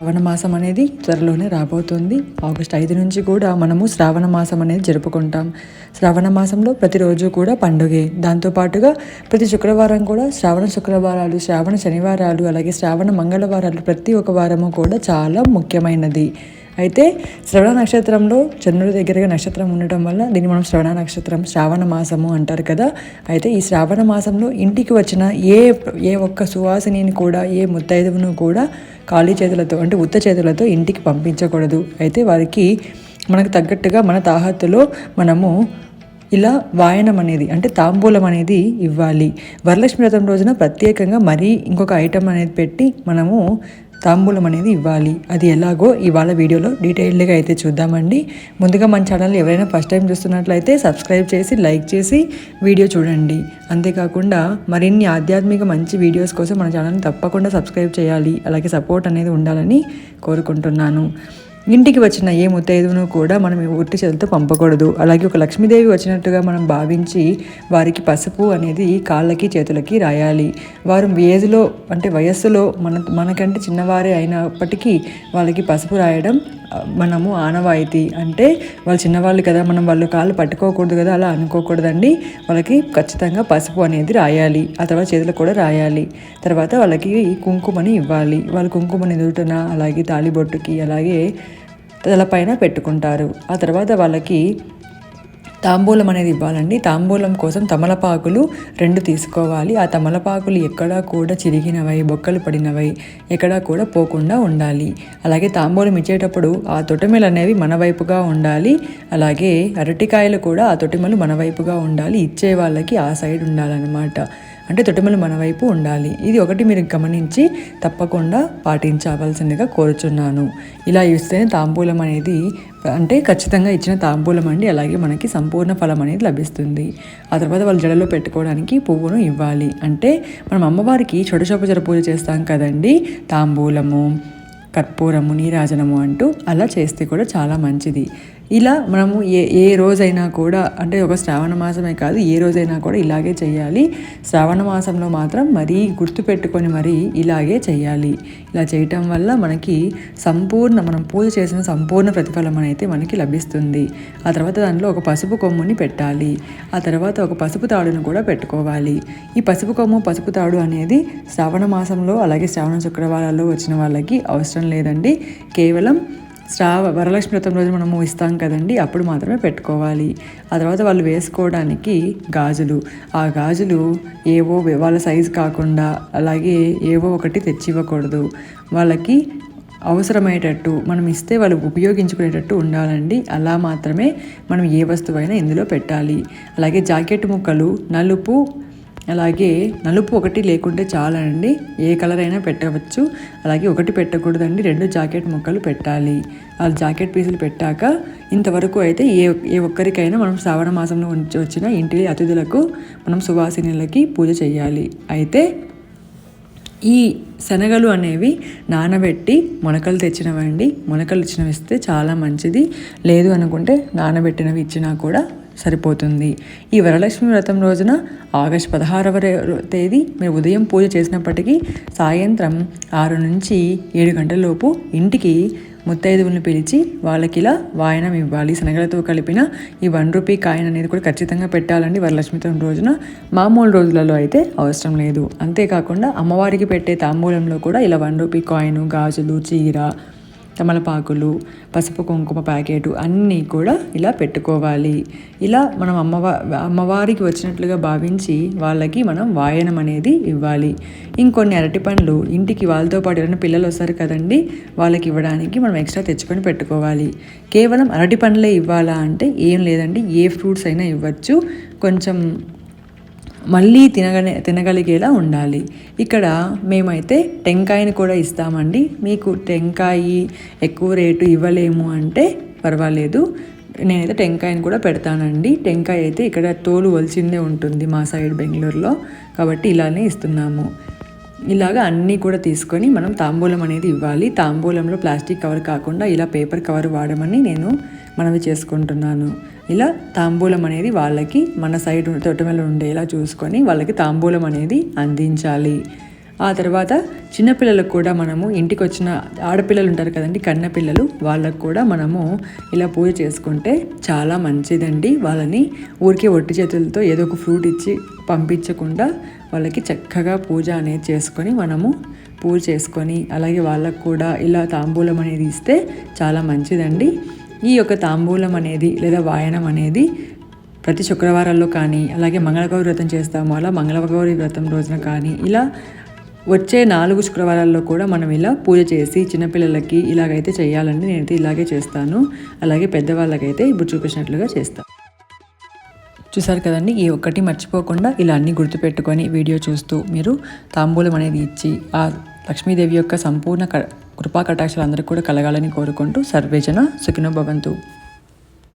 శ్రావణ మాసం అనేది త్వరలోనే రాబోతుంది. ఆగస్టు 5 నుంచి కూడా మనము శ్రావణ మాసం అనేది జరుపుకుంటాం. శ్రావణ మాసంలో ప్రతిరోజు కూడా పండుగే. దాంతోపాటుగా ప్రతి శుక్రవారం కూడా శ్రావణ శుక్రవారాలు, శ్రావణ శనివారాలు, అలాగే శ్రావణ మంగళవారాలు ప్రతి ఒక్క వారము కూడా చాలా ముఖ్యమైనది. అయితే శ్రవణ నక్షత్రంలో చంద్రుడి దగ్గరగా నక్షత్రం ఉండటం వల్ల దీన్ని మనం శ్రవణ నక్షత్రం, శ్రావణ మాసము అంటారు కదా. అయితే ఈ శ్రావణ మాసంలో ఇంటికి వచ్చిన ఏ ఒక్క సువాసినిని కూడా, ఏ ముత్తైదువును కూడా ఖాళీ చేతులతో అంటే ఉత్త చేతులతో ఇంటికి పంపించకూడదు. అయితే వారికి మనకు తగ్గట్టుగా మన తాహత్తులో మనము ఇలా వాయనం అనేది అంటే తాంబూలం అనేది ఇవ్వాలి. వరలక్ష్మి వ్రతం రోజున ప్రత్యేకంగా మరీ ఇంకొక ఐటెం అనేది పెట్టి మనము తాంబూలం అనేది ఇవ్వాలి. అది ఎలాగో ఇవాళ వీడియోలో డీటెయిల్డ్గా అయితే చూద్దామండి. ముందుగా మన ఛానల్ ఎవరైనా ఫస్ట్ టైం చూస్తున్నట్లయితే సబ్స్క్రైబ్ చేసి లైక్ చేసి వీడియో చూడండి. అంతేకాకుండా మరిన్ని ఆధ్యాత్మిక మంచి వీడియోస్ కోసం మన ఛానల్ని తప్పకుండా సబ్స్క్రైబ్ చేయాలి. అలాగే సపోర్ట్ అనేది ఉండాలని కోరుకుంటున్నాను. ఇంటికి వచ్చిన ఏ ముత్తైదువును కూడా మనం ఉట్టి చేతులతో పంపకూడదు. అలాగే ఒక లక్ష్మీదేవి వచ్చినట్టుగా మనం భావించి వారికి పసుపు అనేది కాళ్ళకి చేతులకి రాయాలి. వారు ఏజ్లో అంటే వయస్సులో మనకంటే చిన్నవారే అయినప్పటికీ వాళ్ళకి పసుపు రాయడం మనము ఆనవాయితీ. అంటే వాళ్ళు చిన్నవాళ్ళు కదా, మనం వాళ్ళు కాళ్ళు పట్టుకోకూడదు కదా, అలా అనుకోకూడదండి. వాళ్ళకి ఖచ్చితంగా పసుపు అనేది రాయాలి. ఆ తర్వాత చేతులకు కూడా రాయాలి. తర్వాత వాళ్ళకి కుంకుమని ఇవ్వాలి. వాళ్ళు కుంకుమని ఎదుగుతున్న అలాగే తాళిబొట్టుకి అలాగే తలపైన పెట్టుకుంటారు. ఆ తర్వాత వాళ్ళకి తాంబూలం అనేది ఇవ్వాలండి. తాంబూలం కోసం తమలపాకులు 2 తీసుకోవాలి. ఆ తమలపాకులు ఎక్కడా కూడా చిరిగినవై, బొక్కలు పడినవై ఎక్కడా కూడా పోకుండా ఉండాలి. అలాగే తాంబూలం ఇచ్చేటప్పుడు ఆ తొటిమెలు అనేవి మన వైపుగా ఉండాలి. అలాగే అరటికాయలు కూడా ఆ తొటిమెలు మన వైపుగా ఉండాలి. ఇచ్చే వాళ్ళకి ఆ సైడ్ ఉండాలన్నమాట. అంటే తొటిమెలు మన వైపు ఉండాలి. ఇది ఒకటి మీరు గమనించి తప్పకుండా పాటించవలసిందిగా కోరుచున్నాను. ఇలా ఇస్తేనే తాంబూలం అనేది అంటే ఖచ్చితంగా ఇచ్చిన తాంబూలం అండి. అలాగే మనకి సంపూర్ణ ఫలం అనేది లభిస్తుంది. ఆ తర్వాత వాళ్ళు జడలో పెట్టుకోవడానికి పువ్వును ఇవ్వాలి. అంటే మనం అమ్మవారికి షోడశోపచార పూజ చేస్తాం కదండి. తాంబూలము, కర్పూరము, నీరాజనము అంటూ అలా చేస్తే కూడా చాలా మంచిది. ఇలా మనము ఏ రోజైనా కూడా అంటే ఒక శ్రావణ మాసమే కాదు, ఏ రోజైనా కూడా ఇలాగే చేయాలి. శ్రావణ మాసంలో మాత్రం మరీ గుర్తుపెట్టుకొని మరీ ఇలాగే చేయాలి. ఇలా చేయటం వల్ల మనకి మనం పూజ చేసిన సంపూర్ణ ప్రతిఫలం అయితే మనకి లభిస్తుంది. ఆ తర్వాత దాంట్లో ఒక పసుపు కొమ్ముని పెట్టాలి. ఆ తర్వాత ఒక పసుపు తాడును కూడా పెట్టుకోవాలి. ఈ పసుపు కొమ్ము, పసుపు తాడు అనేది శ్రావణ మాసంలో అలాగే శ్రావణ శుక్రవారాల్లో వచ్చిన వాళ్ళకి అవసరం లేదండి. కేవలం వరలక్ష్మి వ్రతం రోజు మనము ఇస్తాం కదండి, అప్పుడు మాత్రమే పెట్టుకోవాలి. ఆ తర్వాత వాళ్ళు వేసుకోవడానికి గాజులు, ఆ గాజులు ఏవో వాళ్ళ సైజు కాకుండా అలాగే ఏవో ఒకటి తెచ్చి ఇవ్వకూడదు. వాళ్ళకి అవసరమయ్యేటట్టు మనం ఇస్తే వాళ్ళు ఉపయోగించుకునేటట్టు ఉండాలండి. అలా మాత్రమే మనం ఏ వస్తువైనా ఇందులో పెట్టాలి. అలాగే జాకెట్ ముక్కలు అలాగే నలుపు ఒకటి లేకుంటే చాలండి. ఏ కలర్ అయినా పెట్టవచ్చు. అలాగే ఒకటి పెట్టకూడదండి, 2 జాకెట్ ముక్కలు పెట్టాలి. ఆ జాకెట్ పీసులు పెట్టాక ఇంతవరకు అయితే ఏ ఒక్కరికైనా మనం శ్రావణ మాసంలో వచ్చిన ఇంటి అతిథులకు మనం సువాసినులకి పూజ చేయాలి. అయితే ఈ శనగలు అనేవి నానబెట్టి మొలకలు తెచ్చినవండి. మొలకలు ఇచ్చినవి ఇస్తే చాలా మంచిది. లేదు అనుకుంటే నానబెట్టినవి ఇచ్చినా కూడా సరిపోతుంది. ఈ వరలక్ష్మి వ్రతం రోజున ఆగస్టు 16వ తేదీ మీరు ఉదయం పూజ చేసినప్పటికీ సాయంత్రం 6 నుంచి 7 గంటల లోపు ఇంటికి ముత్తైదువులను పిలిచి వాళ్ళకి ఇలా వాయనం ఇవ్వాలి. శనగలతో కలిపిన ఈ 1 రూపీ కాయిన్ అనేది కూడా ఖచ్చితంగా పెట్టాలండి వరలక్ష్మి వ్రతం రోజున. మామూలు రోజులలో అయితే అవసరం లేదు. అంతేకాకుండా అమ్మవారికి పెట్టే తాంబూలంలో కూడా ఇలా 1 రూపీ కాయిన్, గాజులు, చీర, తమలపాకులు, పసుపు కుంకుమ ప్యాకెట్ అన్నీ కూడా ఇలా పెట్టుకోవాలి. ఇలా మనం అమ్మవారికి వచ్చినట్లుగా భావించి వాళ్ళకి మనం వాయనం అనేది ఇవ్వాలి. ఇంకొన్ని అరటి పండ్లు ఇంటికి వాళ్ళతో పాటు ఎవరైనా పిల్లలు వస్తారు కదండి, వాళ్ళకి ఇవ్వడానికి మనం ఎక్స్ట్రా తెచ్చుకొని పెట్టుకోవాలి. కేవలం అరటి పండ్లే ఇవ్వాలా అంటే ఏం లేదండి, ఏ ఫ్రూట్స్ అయినా ఇవ్వచ్చు. కొంచెం మళ్ళీ తినగలిగేలా ఉండాలి. ఇక్కడ మేమైతే టెంకాయని కూడా ఇస్తామండి. మీకు టెంకాయ ఎక్కువ రేటు ఇవ్వలేము అంటే పర్వాలేదు, నేనైతే టెంకాయని కూడా పెడతానండి. టెంకాయ అయితే ఇక్కడ తోలు వలిసిందే ఉంటుంది మా సైడ్ బెంగళూరులో, కాబట్టి ఇలానే ఇస్తున్నాము. ఇలాగా అన్నీ కూడా తీసుకొని మనం తాంబూలం అనేది ఇవ్వాలి. తాంబూలంలో ప్లాస్టిక్ కవర్ కాకుండా ఇలా పేపర్ కవర్ వాడమని నేను మనవి చేసుకుంటున్నాను. ఇలా తాంబూలం అనేది వాళ్ళకి మన సైడ్ తొట్టెమలు ఉండేలా చూసుకొని వాళ్ళకి తాంబూలం అనేది అందించాలి. ఆ తర్వాత చిన్నపిల్లలకు కూడా మనము ఇంటికి వచ్చిన ఆడపిల్లలు ఉంటారు కదండి, కన్న పిల్లలు, వాళ్ళకు కూడా మనము ఇలా పూజ చేసుకుంటే చాలా మంచిదండి. వాళ్ళని ఊరికే ఒట్టి చేతులతో ఏదో ఒక ఫ్రూట్ ఇచ్చి పంపించకుండా వాళ్ళకి చక్కగా పూజ అనేది చేసుకొని మనము పూజ చేసుకొని అలాగే వాళ్ళకు కూడా ఇలా తాంబూలం అనేది ఇస్తే చాలా మంచిదండి. ఈ యొక్క తాంబూలం అనేది లేదా వాయనం అనేది ప్రతి శుక్రవారాల్లో కానీ అలాగే మంగళగౌరి వ్రతం చేస్తాము, అలా మంగళగౌరి వ్రతం రోజున కానీ ఇలా వచ్చే 4 శుక్రవారాల్లో కూడా మనం ఇలా పూజ చేసి చిన్నపిల్లలకి ఇలాగైతే చేయాలండి. నేనైతే ఇలాగే చేస్తాను. అలాగే పెద్దవాళ్ళకైతే ఇప్పుడు చూపించినట్లుగా చేస్తాను. చూసారు కదండి, ఈ ఒక్కటి మర్చిపోకుండా ఇలా అన్నీ గుర్తుపెట్టుకొని వీడియో చూస్తూ మీరు తాంబూలం అనేది ఇచ్చి ఆ లక్ష్మీదేవి యొక్క సంపూర్ణ కృపా కటాక్షాలు అందరికీ కూడా కలగాలని కోరుకుంటూ సర్వేజన సుఖినో భవంతు.